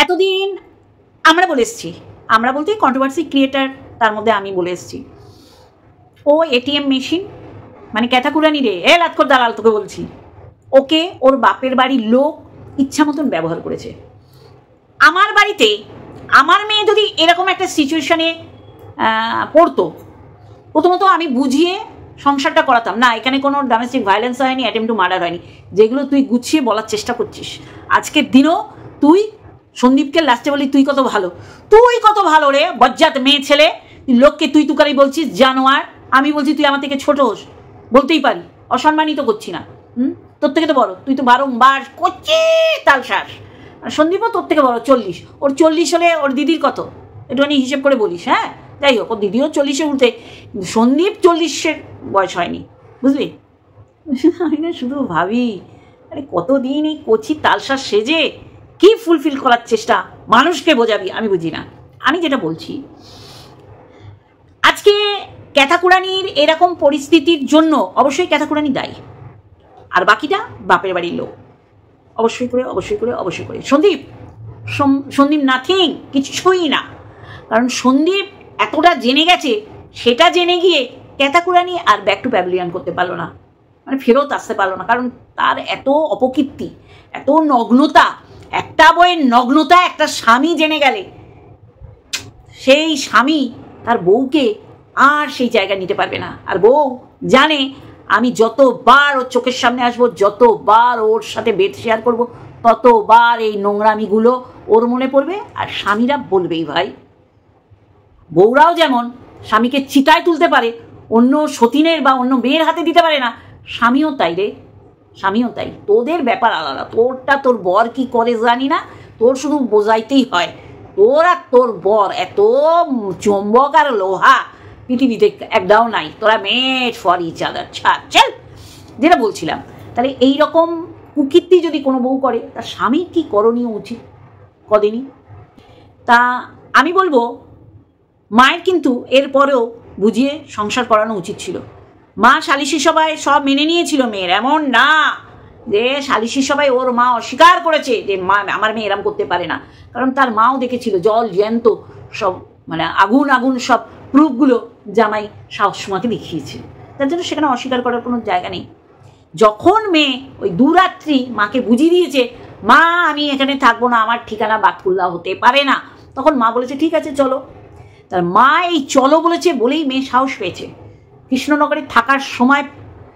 এতদিন আমরা বলে এসছি, আমরা বলতে কন্ট্রোভার্সি ক্রিয়েটার, তার মধ্যে আমি বলে এসছি, ও এটিএম মেশিন মানে ক্যাথাকুরানি রে, লাতকর দালাল তোকে বলছি, ওকে ওর বাপের বাড়ির লোক ইচ্ছা মতন ব্যবহার করেছে। আমার বাড়িতে আমার মেয়ে যদি এরকম একটা সিচুয়েশনে পড়তো, প্রথমত আমি বুঝিয়ে সংসারটা করাতাম না। এখানে কোনো ডোমেস্টিক ভায়োলেন্স হয়নি, অ্যাটেম্প টু মার্ডার হয়নি, যেগুলো তুই গুছিয়ে বলার চেষ্টা করছিস। আজকের দিনও তুই সন্দীপকে লাস্টে বলি তুই কত ভালো, তুই কত ভালো রে বজ্জাত মেয়ে ছেলে, লোককে তুই তুকারি বলছিস জানোয়ার। আমি বলছি তুই আমার থেকে ছোট হোস, বলতেই পারি, অসম্মানিত করছি না। তোর থেকে তো বড়, তুই তো বারংবার করছিস তালশ্বাস। আর সন্দীপও তোর থেকে বড়, 40, ওর 40 হলে ওর দিদির কত একটুখানি হিসেব করে বলিস। হ্যাঁ যাই হোক, ওর দিদিও 40-এ উঠতে, সন্দীপ 40-এর বয়স হয়নি, বুঝলি? আমি না শুধু ভাবি, আরে কতদিন এই কচি তালশ্বাস সেজে কি ফুলফিল করার চেষ্টা, মানুষকে বোঝাবি, আমি বুঝি না। আমি যেটা বলছি, আজকে ক্যাথাকুরানির এরকম পরিস্থিতির জন্য অবশ্যই ক্যাথাকুরানি দায়ী, আর বাকিটা বাপের বাড়ির লোক। অবশ্যই করে অবশ্যই করে অবশ্যই করে সন্দীপ নাথিং, কিছুই না। কারণ সন্দীপ এতটা জেনে গেছে, সেটা জেনে গিয়ে ক্যাথাকুরানি আর ব্যাক টু প্যাভিলিয়ন করতে পারলো না, মানে ফেরত আসতে পারলো না। কারণ তার এত অপকীর্তি, এত নগ্নতা, একটা বইয়ের নগ্নতা একটা স্বামী জেনে গেলে, সেই স্বামী তার বউকে আর সেই জায়গা নিতে পারবে না। আর বউ জানে আমি যতবার ওর চোখের সামনে আসবো, যতবার ওর সাথে বেড শেয়ার করবো, ততবার এই নোংরামিগুলো ওর মনে পড়বে। আর স্বামীরা বলবেই ভাই, বউরাও যেমন স্বামীকে চিতায় তুলতে পারে, অন্য সতীনের বা অন্য মেয়ের হাতে দিতে পারে না, স্বামীও তাই রে, স্বামীও তাই। তোদের ব্যাপার আলাদা, তোরটা তোর বর কি করে জানি না, তোর শুধু বোঝাইতেই হয়। তোর আর তোর বর এত চুম্বক আর লোহা পৃথিবীতে একটাও নাই, তোরা মেড ফর ইচ আদার। চল, যেটা বলছিলাম, তাহলে এইরকম কুকীর্তি যদি কোনো বউ করে, তার স্বামীর কি করণীয় উচিত কদিনই। তা আমি বলবো, মায়ের কিন্তু এরপরেও বুঝিয়ে সংসার করানো উচিত ছিল। মা সালিশি সভায় সব মেনে নিয়েছিল মেয়ের, এমন না যে সালিশি সভায় ওর মা অস্বীকার করেছে যে মা আমার মেয়ে এরম করতে পারে না। কারণ তার মাও দেখেছিল জল জ্যান্ত সব, মানে আগুন আগুন সব প্রুফগুলো জামাই শাশুমাকে দেখিয়েছে, তার জন্য সেখানে অস্বীকার করার কোনো জায়গা নেই। যখন মেয়ে ওই দুরাত্রি মাকে বুঝিয়ে দিয়েছে মা আমি এখানে থাকবো না, আমার ঠিকানা বাতকুল্লা হতে পারে না, তখন মা বলেছে ঠিক আছে চলো। তার মা এই চলো বলেছে বলেই মেয়ে সাহস পেয়েছে। কৃষ্ণনগরে থাকার সময়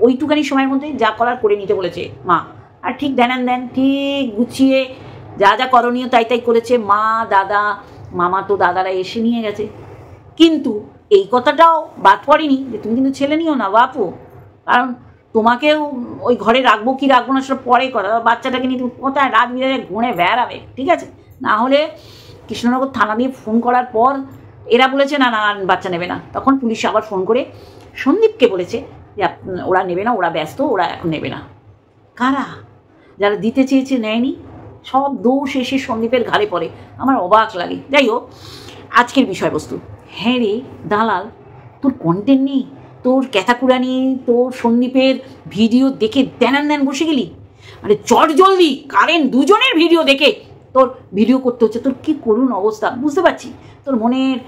ওইটুখানি সময়ের মধ্যে যা করার করে নিতে বলেছে মা, আর ঠিক দেন ঠিক গুছিয়ে যা যা করণীয় তাই তাই করেছে মা, দাদা, মামা তো দাদারা এসে নিয়ে গেছে। কিন্তু এই কথাটাও বাদ পড়েনি যে তুমি কিন্তু ছেলে নিও না বাপু, কারণ তোমাকেও ওই ঘরে রাখবো কি রাখবো না সেটা পরে কথা, বাচ্চাটাকে নিয়ে তুমি কোথায় রাত বিরাতে ঘুরে বেড়াবে, ঠিক আছে? না হলে কৃষ্ণনগর থানা দিয়ে ফোন করার পর এরা বলেছে না না বাচ্চা নেবে না, তখন পুলিশ আবার ফোন করে সন্দীপকে বলেছে যে ওরা নেবে না, ওরা ব্যস্ত, ওরা এখন নেবে না। কারা? যারা দিতে চেয়েছে নেয়নি, সব দোষ এসে সন্দীপের ঘাড়ে পড়ে, আমার অবাক লাগে। যাই হোক, আজকের বিষয়বস্তু, হ্যাঁ রে দালাল, তোর কন্টেন্ট নেই, তোর ক্যাথাকুরানি তোর সন্দীপের ভিডিও দেখে দেন বসে গেলি, মানে চট জলদি কারেন্ট দুজনের ভিডিও দেখে তোর ভিডিও করতে হচ্ছে। তোর কি করুণ অবস্থা বুঝতে পারছি, তোর মনের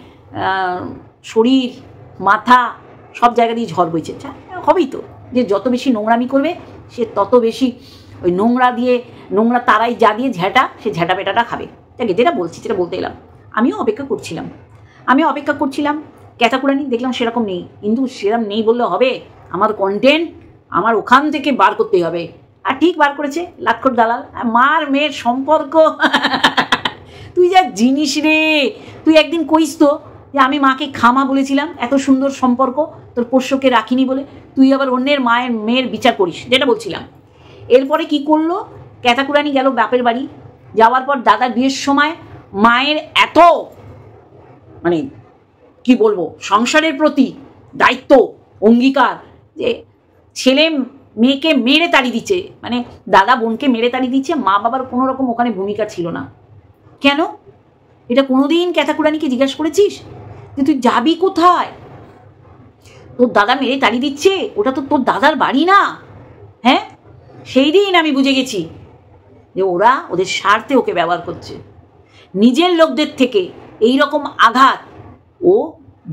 শরীর মাথা সব জায়গা দিয়ে ঝড় বইছে। হবেই তো, যে যত বেশি নোংরামি করবে সে তত বেশি ওই নোংরা তারাই যা দিয়ে ঝ্যাঁটা, সে ঝ্যাঁটা পেটাটা খাবে। তাকে যেটা বলছি সেটা বলতে এলাম। আমিও অপেক্ষা করছিলাম ক্যাথাকুরানি, দেখলাম সেরকম নেই। কিন্তু সেরকম নেই বললে হবে, আমার কন্টেন্ট আমার ওখান থেকে বার করতেই হবে। আর ঠিক বার করেছে লাতখোর দালাল। মার মেয়ের সম্পর্ক তুই যা জিনিস রে, তুই একদিন কইস তো যে আমি মাকে খামা বলেছিলাম, এত সুন্দর সম্পর্ক তোর পোষ্যকে রাখিনি বলে, তুই আবার অন্যের মেয়ের বিচার করিস, যেটা বলছিলাম। এরপরে কি করলো, ক্যাথাকুরানি গেল বাপের বাড়ি, যাওয়ার পর দাদার বিয়ের সময় মায়ের এত মানে কি বলবো সংসারের প্রতি দায়িত্ব অঙ্গীকার, যে ছেলে মেয়েকে মেরে তাড়িয়ে দিচ্ছে, মানে দাদা বোনকে মেরে তাড়িয়ে দিচ্ছে, মা বাবার কোনো রকম ওখানে ভূমিকা ছিল না। কেন? এটা কোনোদিন ক্যাথাকুরানিকে জিজ্ঞাসা করেছিস যে তুই যাবি কোথায়? তোর দাদা মেরে তাড়িয়ে দিচ্ছে, ওটা তো তোর দাদার বাড়ি না। হ্যাঁ, সেই দিন আমি বুঝে গেছি যে ওরা ওদের স্বার্থে ওকে ব্যবহার করছে। নিজের লোকদের থেকে এই রকম আঘাত ও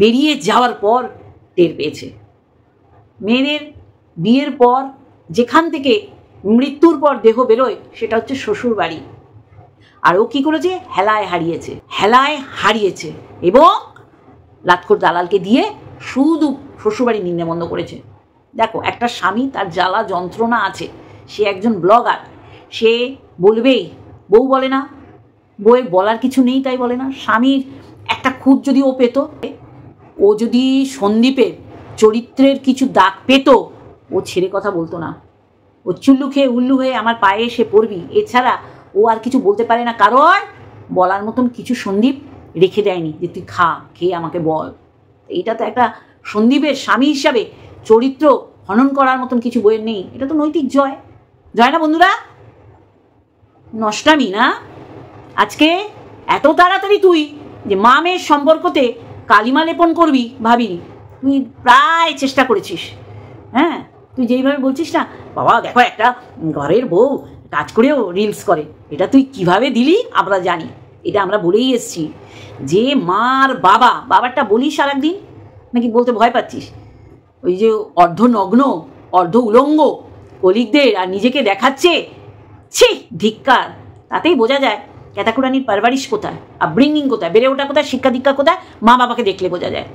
বেরিয়ে যাওয়ার পর টের পেয়েছে। মেয়েদের বিয়ের পর যেখান থেকে মৃত্যুর পর দেহ বেরোয় সেটা হচ্ছে শ্বশুর বাড়ি। আর ও কী করেছে? হেলায় হারিয়েছে এবং লাতখোর দালালকে দিয়ে শুধু শ্বশুরবাড়ি নিন্দাবন্ধ করেছে। দেখো, একটা স্বামী, তার জ্বালা যন্ত্রণা আছে, সে একজন ব্লগার, সে বলবেই। বউ বলে না, বউয়ের বলার কিছু নেই তাই বলে না। স্বামীর একটা খুঁত যদি ও পেত, ও যদি সন্দীপের চরিত্রের কিছু দাগ পেত, ও ছেড়ে কথা বলতো না। ও চুল্লু খেয়ে উল্লু হয়ে আমার পায়ে এসে পড়বি, এছাড়া ও আর কিছু বলতে পারে না, কারণ বলার মতন কিছু সন্দীপ রেখে দেয়নি যে তুই খেয়ে আমাকে বল। এইটা তো একটা সন্দীপের স্বামী হিসাবে চরিত্র হনন করার মতন কিছু বইয়ের নেই। এটা তো নৈতিক জয় না বন্ধুরা? নষ্টামি না? আজকে এত তাড়াতাড়ি তুই যে মা মেয়ের সম্পর্কতে কালিমা লেপন করবি ভাবিনি। তুই প্রায় চেষ্টা করেছিস। হ্যাঁ, তুই যেইভাবে বলছিস না, বাবা দেখো একটা ঘরের বউ কাজ করেও রিলস করে, এটা তুই কিভাবে দিলি আমরা জানি। এটা আমরা বলেই এসছি যে মার বাবারটা বলিস আর একদিন, নাকি বলতে ভয় পাচ্ছিস? ওই যে অর্ধনগ্ন অর্ধ উলঙ্গ কলিগদের আর নিজেকে দেখাচ্ছে, ছি ধিক্কার। তাতেই বোঝা যায় ক্যাতাকুরানির পারভারিশ কোথায়, আপব্রিঙ্গিং কোথায়, বেড়ে ওঠা কোথায়, শিক্ষা দীক্ষা কোথায়, মা বাবাকে দেখলে বোঝা যায়।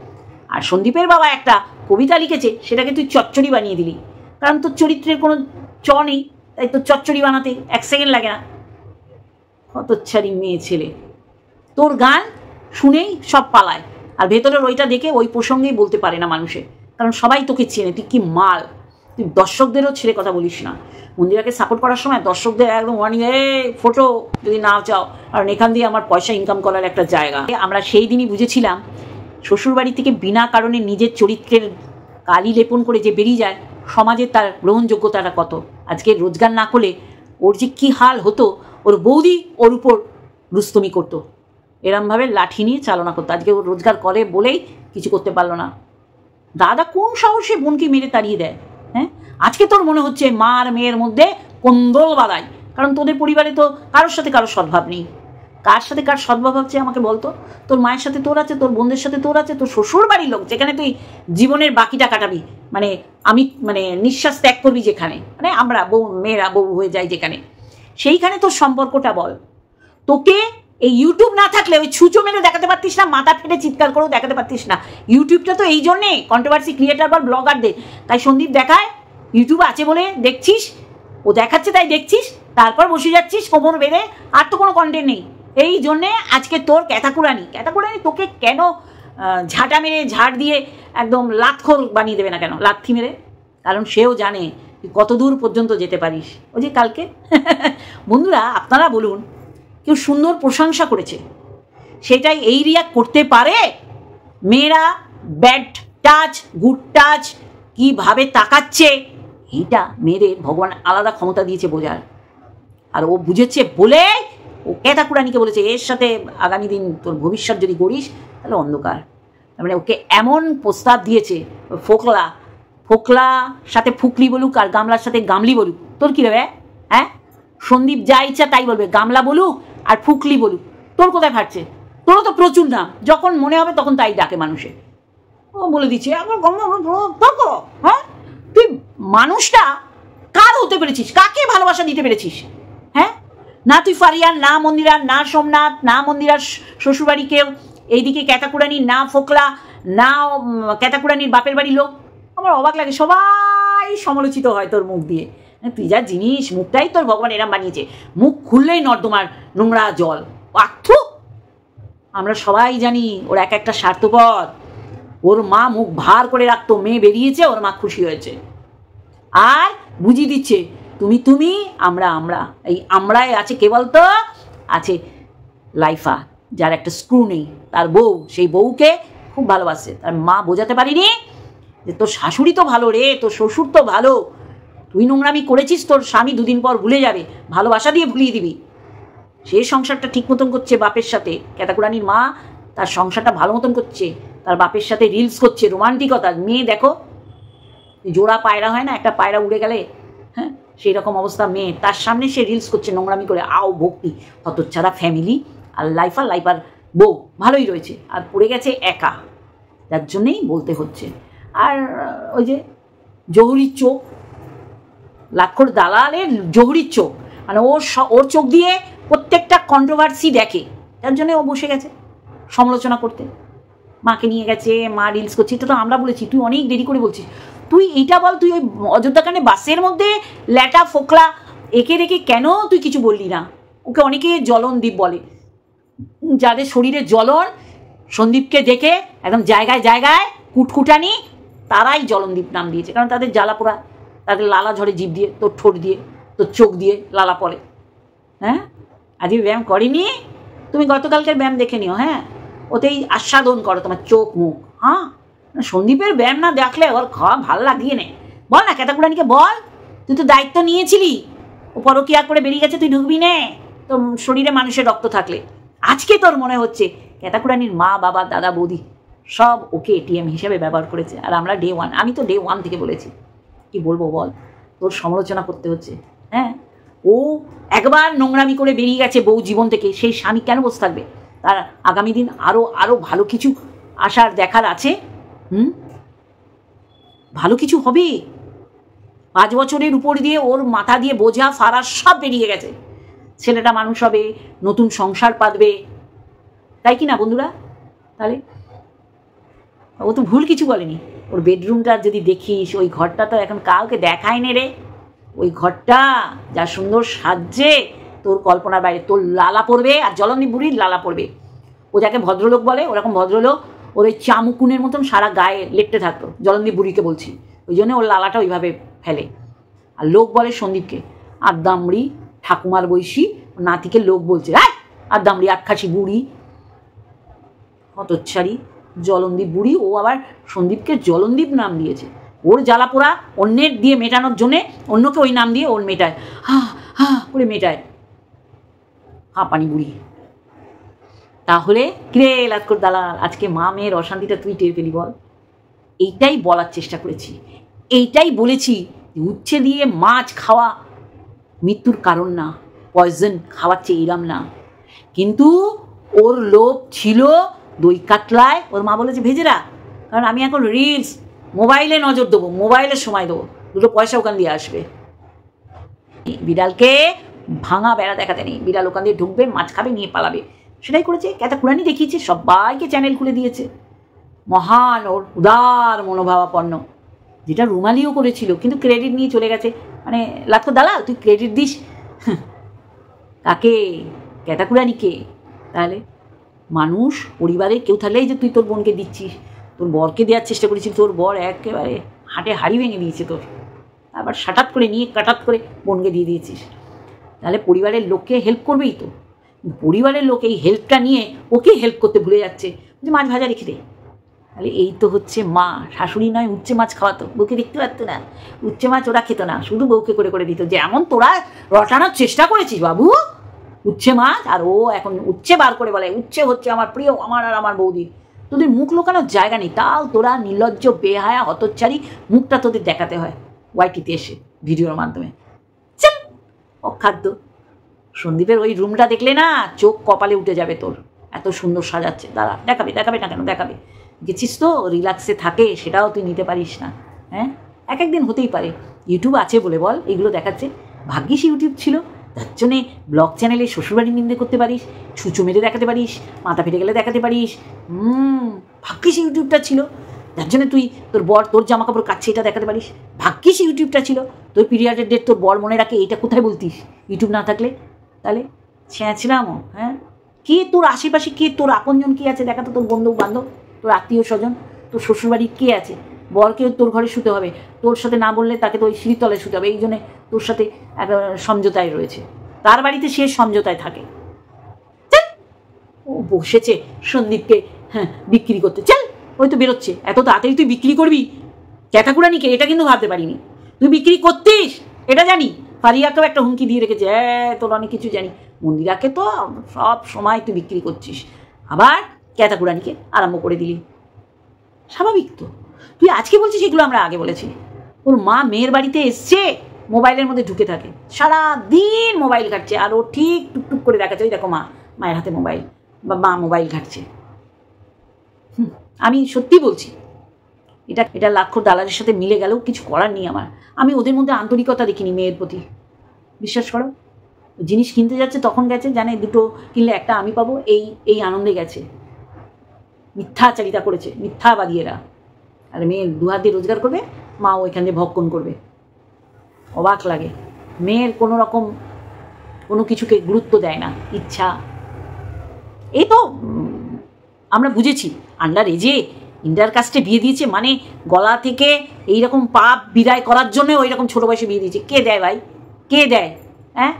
আর সন্দীপের বাবা একটা কবিতা লিখেছে, সেটাকে তুই চচ্চড়ি বানিয়ে দিলি, কারণ তোর চরিত্রের কোনো নেই, তাই তোর চচ্চড়ি বানাতে 1 সেকেন্ড লাগে না। হতচ্ছাড়ি মেয়ে ছেলে, তোর গান শুনেই সব পালায়, আর ভেতরের ওইটা দেখে ওই প্রসঙ্গেই বলতে পারে না মানুষে, কারণ সবাই তোকে চেনে, তুই কি মাল। তুই দর্শকদেরও ছেড়ে কথা বলিস না। মন্দিরাকে সাপোর্ট করার সময় দর্শকদের একদম ওয়ার্নিং, ফটো যদি না চাও, কারণ এখান দিয়ে আমার পয়সা ইনকাম করার একটা জায়গা। আমরা সেই দিনই বুঝেছিলাম শ্বশুরবাড়ি থেকে বিনা কারণে নিজের চরিত্রের কালি লেপন করে যে বেরিয়ে যায়, সমাজের তার গ্রহণযোগ্যতাটা কত। আজকে রোজগার না করলে ওর যে কী হাল হতো, ওর বৌদি ওর উপর রুস্তমি করতো, এরমভাবে লাঠি নিয়ে চালনা করতো। আজকে ও রোজগার করে বলেই কিছু করতে পারলো না। দাদা কোন সাহসে বোনকে মেরে তাড়িয়ে দেয়? হ্যাঁ, আজকে তোর মনে হচ্ছে মা আর মেয়ের মধ্যে কোন্দল বাড়ায়, কারণ তোদের পরিবারে তো কারোর সাথে কারোর সদ্ভাব নেই। কার সাথে কার সদ্ভাব হচ্ছে আমাকে বলতো? তোর মায়ের সাথে তোর আছে, তোর বোনদের সাথে তোর আছে, তোর শ্বশুর বাড়ির লোক যেখানে তুই জীবনের বাকিটা কাটাবি, মানে নিঃশ্বাস ত্যাগ করবি, যেখানে আমরা মেয়েরা বউ হয়ে যাই যেখানে, সেইখানে তোর সম্পর্কটা বল। তোকে এই ইউটিউব না থাকলে ওই ছুঁচো মেরে দেখাতে পারতিস না, মাথা ফেটে চিৎকার করেও দেখাতে পারতিস না। ইউটিউবটা তো এই জন্যে কন্ট্রোভার্সি ক্রিয়েটার বা ব্লগারদের, তাই সন্দীপ দেখায়, ইউটিউব আছে বলে দেখছিস, ও দেখাচ্ছে তাই দেখছিস, তারপর বসে যাচ্ছিস কোমর বেঁধে, আর তো কোনো কন্টেন্ট নেই। এই জন্যে আজকে তোর ক্যাতাকুরানি তোকে কেন ঝাঁটা মেরে ঝাড় দিয়ে একদম লাতখোর বানিয়ে দেবে না কেন, লাথি মেরে? কারণ সেও জানে তুই কত দূর পর্যন্ত যেতে পারিস। ওই যে কালকে বন্ধুরা আপনারা বলুন, কেউ সুন্দর প্রশংসা করেছে, সেটাই এই রিয়াক্ট করতে পারে? মেয়েরা ব্যাড টাচ গুড টাচ কীভাবে তাকাচ্ছে, এইটা মেয়েদের ভগবান আলাদা ক্ষমতা দিয়েছে বোঝার। আর ও বুঝেছে বলে ও ক্যাতাকুরানিকে বলেছে, এর সাথে আগামী দিন তোর ভবিষ্যৎ যদি গড়িস তাহলে অন্ধকার। মানে ওকে এমন প্রস্তাব দিয়েছে, ফোকলা সাথে ফুকলি বলুক আর গামলার সাথে গামলি বলুক, তোর কী হবে? হ্যাঁ, সন্দীপ যা ইচ্ছা তাই বলবে, গামলা বলুক আর ফুকলি বলুক, তোর কোথায় ফাটছে? তোরও তো প্রচুর নাম, যখন মনে হবে তখন তাই ডাকে মানুষে। ও বলে দিচ্ছে হ্যাঁ, তুই মানুষটা কার হতে পেরেছিস? কাকে ভালোবাসা দিতে পেরেছিস? হ্যাঁ, না তুই ফারিয়ান, না মন্দিরার, না সোমনাথ, না মন্দিরার শ্বশুরবাড়ি কেউ, এইদিকে ক্যাতাকুরানি, না ফোকলা, না ক্যাতাকুরানির বাপের বাড়ির লোক। আমার অবাক লাগে, সবাই সমালোচিত হয় তোর মুখ দিয়ে। তুই যা জিনিস, মুখটাই তোর ভগবান এরম বানিয়েছে, মুখ খুললেই নর্দমার নোংরা জল। পার্থু, আমরা সবাই জানি ওর এক একটা স্বার্থপর। ওর মা মুখ ভার করে রাখতো, মেয়ে বেরিয়েছে, ওর মা খুশি হয়েছে, আর বুঝিয়ে দিচ্ছে তুমি আমরা। এই আমরাই আছে কে বলতো? আছে লাইফা, যার একটা স্ক্রু নেই, তার বউ, সেই বউকে খুব ভালোবাসে। তার মা বোঝাতে পারিনি যে তোর শাশুড়ি তো ভালো রে, তোর শ্বশুর তো ভালো, তুই নোংরামি করেছিস, তোর স্বামী 2 দিন পর ভুলে যাবে, ভালোবাসা দিয়ে ভুলিয়ে দিবি। সে সংসারটা ঠিক মতন করছে বাপের সাথে, ক্যাতাকুরানির মা তার সংসারটা ভালো মতন করছে, তার বাপের সাথে রিলস করছে, রোমান্টিকতা। মেয়ে দেখো, জোড়া পায়রা হয় না, একটা পায়রা উড়ে গেলে হ্যাঁ সেই রকম অবস্থা মেয়ে, তার সামনে সে রিলস করছে নোংরামি করে। আও ভক্তি, হতচ্ছাড়া ফ্যামিলি, আর লাইফার বউ ভালোই রয়েছে, আর পড়ে গেছে একা, যার জন্যেই বলতে হচ্ছে। আর ওই যে জহুরির চোখ, লাক্ষর দালালের জহুরির চোখ, মানে ওর চোখ দিয়ে প্রত্যেকটা কন্ট্রোভার্সি দেখে, যার জন্য ও বসে গেছে সমালোচনা করতে। মাকে নিয়ে গেছে, মা রিলস করছে, এটা তো আমরা বলেছি, তুই অনেক দেরি করে বলছিস। তুই এইটা বল, তুই ওই অযোধ্যাকাণ্ডে বাসের মধ্যে ল্যাটা ফোকলা একে রেখে কেন তুই কিছু বললি না? ওকে অনেকে জ্বলনদীপ বলে, যাদের শরীরে জ্বলন, সন্দীপকে দেখে একদম জায়গায় জায়গায় কুটকুটানি, তারাই জ্বলনদীপ নাম দিয়েছে, কারণ তাদের জ্বালা পোড়া, তাদের লালা ঝরে জিভ দিয়ে, তোর ঠোঁট দিয়ে, তোর চোখ দিয়ে লালা পড়ে। হ্যাঁ, আজকে ব্যায়াম করিনি, তুমি গতকালকের ব্যায়াম দেখে নিও। হ্যাঁ, ওতেই আস্বাদন করো তোমার চোখ মুখ। হ্যাঁ, সন্দীপের ব্যায়াম না দেখলে ওর খাওয়া ভাল লাগিয়ে নে। বল না ক্যাতাকুরানিকে বল, তুই তো দায়িত্ব নিয়েছিলি, ও পরকিয়া করে বেরিয়ে গেছে, তুই ঢুকবি নে তোর শরীরে মানুষের রক্ত থাকলে। আজকে তোর মনে হচ্ছে ক্যাতাকুরানির মা বাবা দাদা বৌদি সব ওকে এটিএম হিসেবে ব্যবহার করেছে, আর আমরা ডে ওয়ান, আমি তো ডে ওয়ান থেকে বলেছি। কি বলবো বল, তোর সমালোচনা করতে হচ্ছে। হ্যাঁ, ও একবার নোংরামি করে বেরিয়ে গেছে বউ জীবন থেকে, সেই স্বামী কেন বসে থাকবে? তার আগামী দিন আরও ভালো কিছু আশার দেখার আছে। ভালো কিছু হবে। 5 বছরের উপর দিয়ে ওর মাথা দিয়ে বোঝা ফারা সব বেরিয়ে গেছে। ছেলেটা মানুষ হবে, নতুন সংসার পাতবে, তাই কি না বন্ধুরা? তাহলে ও তো ভুল কিছু বলেনি। ওর বেডরুমটা যদি দেখিস, ওই ঘরটা তো এখন কাউকে দেখায় নে রে। ওই ঘরটা যা সুন্দর সাজছে, তোর কল্পনার বাইরে। তোর লালা পড়বে, আর জলনদীপ বুড়ির লালা পড়বে। ও যাকে ভদ্রলোক বলে, ওরকম ভদ্রলোক ওর ওই চামুকুনের মতন সারা গায়ে লেপটে থাকতো, জলনদীপ বুড়িকে বলছি, ওই জন্য ওর লালাটা ওইভাবে ফেলে। আর লোক বলে সন্দীপকে আদ্দামড়ি, ঠাকুমার বৈশী, নাতিকে লোক বলছে আদ্দামড়ি, আটখাসি বুড়ি, হতচ্ছাড়ি জলনদীপ বুড়ি। ও আবার সন্দীপকে জলনদীপ নাম দিয়েছে। ওর জ্বালা পোড়া অন্যের দিয়ে মেটানোর জন্যে অন্যকে ওই নাম দিয়ে ওর মেটায়, হা করে মেটায়, হাঁপানি বুড়ি। তাহলে কিরে লাক্ষর দালাল, আজকে মা মেয়ের অশান্তিটা তুই টের পেলি বল? এইটাই বলার চেষ্টা করেছি, এইটাই বলেছি, উচ্ছে দিয়ে মাছ খাওয়া মৃত্যুর কারণ না, পয়জন খাওয়াচ্ছে এরাম না। কিন্তু ওর লোভ ছিল দই কাতলায়, ওর মা বলেছে ভেজেরা, কারণ আমি এখন রিলস মোবাইলে নজর দেবো, মোবাইলে সময় দেবো, দুটো পয়সা ওখান দিয়ে আসবে। বিড়ালকে ভাঙা বেড়া দেখাতে নেই, বিড়াল ওখান দিয়ে ঢুকবে, মাছ খাবে, নিয়ে পালাবে। সেটাই করেছে, ক্যাতাকুরানি দেখিয়েছে, সবাইকে চ্যানেল খুলে দিয়েছে। মহান ওর উদার মনোভাবাপন্ন, যেটা রুমালিও করেছিল, কিন্তু ক্রেডিট নিয়ে চলে গেছে। মানে লাক্ষর দালাল, তুই ক্রেডিট দিস কাকে? ক্যাতাকুরানিকে। তাহলে মানুষ পরিবারের কেউ থাকলে, এই যে তুই তোর বোনকে দিচ্ছিস, তোর বরকে দেওয়ার চেষ্টা করেছিস, তোর বর একেবারে হাটে হাড়ি ভেঙে দিয়েছে তোর, আবার সাটাত করে নিয়ে কাটাত করে বোনকে দিয়ে দিয়েছিস। তাহলে পরিবারের লোককে হেল্প করবেই তো। পরিবারের লোক এই হেল্পটা নিয়ে ওকে হেল্প করতে ভুলে যাচ্ছে, যে মাছ ভাজা রেখে দে। তাহলে এই তো হচ্ছে মা। শাশুড়ি নয় উচ্ছে মাছ খাওয়াতো, বউকে দেখতে পারতো না, উচ্ছে মাছ ওরা খেত না, শুধু বউকে করে করে দিত। যেমন তোরা রটানোর চেষ্টা করেছিস বাবু উচ্ছে মাছ, আর ও এখন উচ্ছে বার করে বলে উচ্ছে হচ্ছে আমার প্রিয়, আমার আর আমার বৌদির। তোদের মুখ লোকানোর জায়গা নেই, তাও তোরা নির্লজ্জ বেহায়া হতচ্ছাড়ি মুখটা তোদের দেখাতে হয় ওয়াইটিতে এসে ভিডিওর মাধ্যমে। চল অখাদ্য। সন্দীপের ওই রুমটা দেখলে না চোখ কপালে উঠে যাবে তোর, এত সুন্দর সাজাচ্ছে। দাঁড়া, দেখাবে না কেন, দেখাবে। গেছিস তো রিল্যাক্সে থাকে, সেটাও তুই নিতে পারিস না। হ্যাঁ, এক একদিন হতেই পারে। ইউটিউব আছে বলে বল এগুলো দেখাচ্ছে? ভাগ্যিস ইউটিউব ছিল, তার জন্যে ব্লগ চ্যানেলে শ্বশুরবাড়ি নিন্দে করতে পারিস, ছুঁচো মেরে দেখাতে পারিস, মাথা ফেটে গেলে দেখাতে পারিস। ভাগ্যিস ইউটিউবটা ছিল, যার জন্য তুই তোর বর তোর জামা কাপড় কাচ্ছে এটা দেখাতে পারিস। ভাগ্যিস ইউটিউবটা ছিল, তোর পিরিয়ডের ডেট তোর বর মনে রাখে, এইটা কোথায় বলতিস ইউটিউব না থাকলে? তাহলে ছেঁচলামও। হ্যাঁ, কে তোর আশেপাশে, কে তোর আপনজন কে আছে দেখাতো, তোর বন্ধু বান্ধব, তোর আত্মীয় স্বজন, তোর শ্বশুরবাড়ির কে আছে? বরকে তোর ঘরে শুতে হবে, তোর সাথে না বললে তাকে তো ওই সিঁড়িতলায় শুতে হবে, এই জন্যে তোর সাথে একটা সমঝোতায় রয়েছে, তার বাড়িতে সে সমঝোতায় থাকে। ও বসেছে সন্দীপকে বিক্রি করতে। চল, ওই তো বেরোচ্ছে, এত তাড়াতাড়ি তুই বিক্রি করবি ক্যাতাকুরানিকে, এটা কিন্তু ভাবতে পারিনি। তুই বিক্রি করতিস এটা জানি, ফারিয়াকেও একটা হুমকি দিয়ে রেখেছে, তোর অনেক কিছু জানি। মন্দিরাকে তো সব সময় তুই বিক্রি করছিস, আবার ক্যাতাকুরানিকে আরম্ভ করে দিলি। স্বাভাবিক তো, তুই আজকে বলছিস এগুলো আমরা আগে বলেছি। ওর মা মেয়ের বাড়িতে এসছে, মোবাইলের মধ্যে ঢুকে থাকে, সারা দিন মোবাইল কাটছে, আর ও ঠিক টুকটুক করে দেখাচ্ছে, ওই দেখো মা মায়ের হাতে মোবাইল, বা মা মোবাইল ঘাটছে। আমি সত্যি বলছি, এটা লাখো দালালের সাথে মিলে গেলেও কিছু করার নেই আমার। আমি ওদের মধ্যে আন্তরিকতা দেখিনি মেয়ের প্রতি। বিশ্বাস করো, জিনিস কিনতে যাচ্ছে তখন গেছে জানে দুটো কিনলে একটা আমি পাবো, এই আনন্দে গেছে। মিথ্যাচারিতা করেছে, মিথ্যাবাদী এরা। আর মেয়ে দুহাত দিয়ে রোজগার করবে, মা ওইখান দিয়ে ভক্ষণ করবে। অবাক লাগে, মেয়ের কোনো রকম কোনো কিছুকে গুরুত্ব দেয় না, ইচ্ছা। এই তো আমরা বুঝেছি, আন্ডার এজে ইন্টার কাস্টে বিয়ে দিয়েছে মানে গলা থেকে এইরকম পাপ বিদায় করার জন্য ওই রকম ছোটো বয়সে বিয়ে দিয়েছে। কে দেয় ভাই, কে দেয়? হ্যাঁ,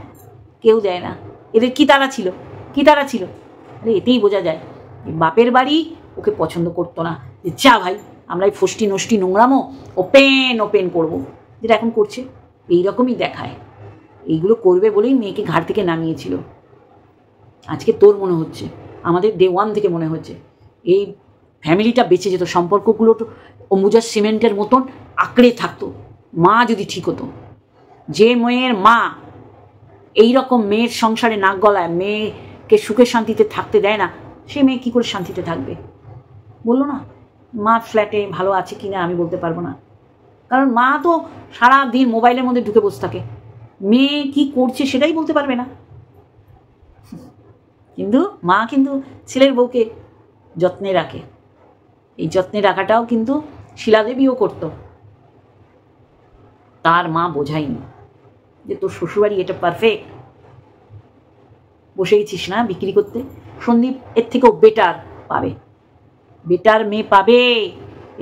কেউ দেয় না। এদের কি তারা ছিল, কি তারা ছিল? আরে এতেই বোঝা যায় বাপের বাড়ি ওকে পছন্দ করতো না, যে যা ভাই আমরা এই ফষ্টি নষ্টি নোংরামো ওপেন করবো, যেটা এখন করছে। এইরকমই দেখায়, এইগুলো করবে বলেই মেয়েকে ঘাট থেকে নামিয়েছিল। আজকে তোর মনে হচ্ছে, আমাদের ডে ওয়ান থেকে মনে হচ্ছে এই ফ্যামিলিটা বেঁচে যেত, সম্পর্কগুলো তো অম্বুজার সিমেন্টের মতন আঁকড়ে থাকতো, মা যদি ঠিক হতো। যে মেয়ের মা এই রকম মেয়ের সংসারে নাক গলায়, মেয়েকে সুখে শান্তিতে থাকতে দেয় না, সে মেয়ে কী করে শান্তিতে থাকবে? বললো না, মা ফ্ল্যাটে ভালো আছে কি না আমি বলতে পারবো না, কারণ মা তো সারা দিন মোবাইলের মধ্যে ঢুকে বসে থাকে, মেয়ে কি করছে সেটাই বলতে পারবে না। কিন্তু মা কিন্তু ছেলের বউকে যত্নে রাখে। এই যত্নে রাখাটাও কিন্তু শিলাদেবীও করত। তার মা বোঝায়নি যে তোর শ্বশুরবাড়ি এটা পারফেক্ট, বসে গেছিস না বিক্রি করতে। সন্দীপ এর থেকেও বেটার পাবে, বেটার মেয়ে পাবে।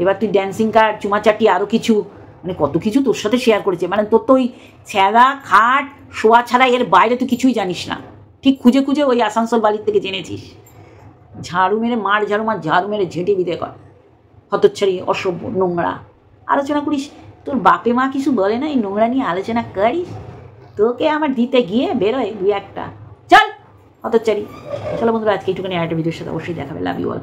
এবার তুই ড্যান্সিং কার, চুমাচাটি, আরও কিছু, মানে কত কিছু তোর সাথে শেয়ার করেছে। মানে তোর তো ওই ছেঁড়া খাট শোয়া ছাড়া এর বাইরে তুই কিছুই জানিস না। ঠিক খুঁজে খুঁজে ওই আসানসোল বাড়ির থেকে জেনেছিস। ঝাড়ু মেরে ঝাড়ু মেরে ঝেঁটে বিদে কর, হতচ্ছাড়ি, অসভ্য, নোংরা। আলোচনা করিস, তোর বাপে মা কিছু বলে না এই নোংরা নিয়ে আলোচনা করিস? তোকে আমার দিতে গিয়ে বেরোয় দুই একটা। চল হতচ্ছাড়ি। চলো বন্ধুরা, আজকে এইটুখানি আরেকটা ভিডিওর সাথে অবশ্যই দেখাবে। Love you all.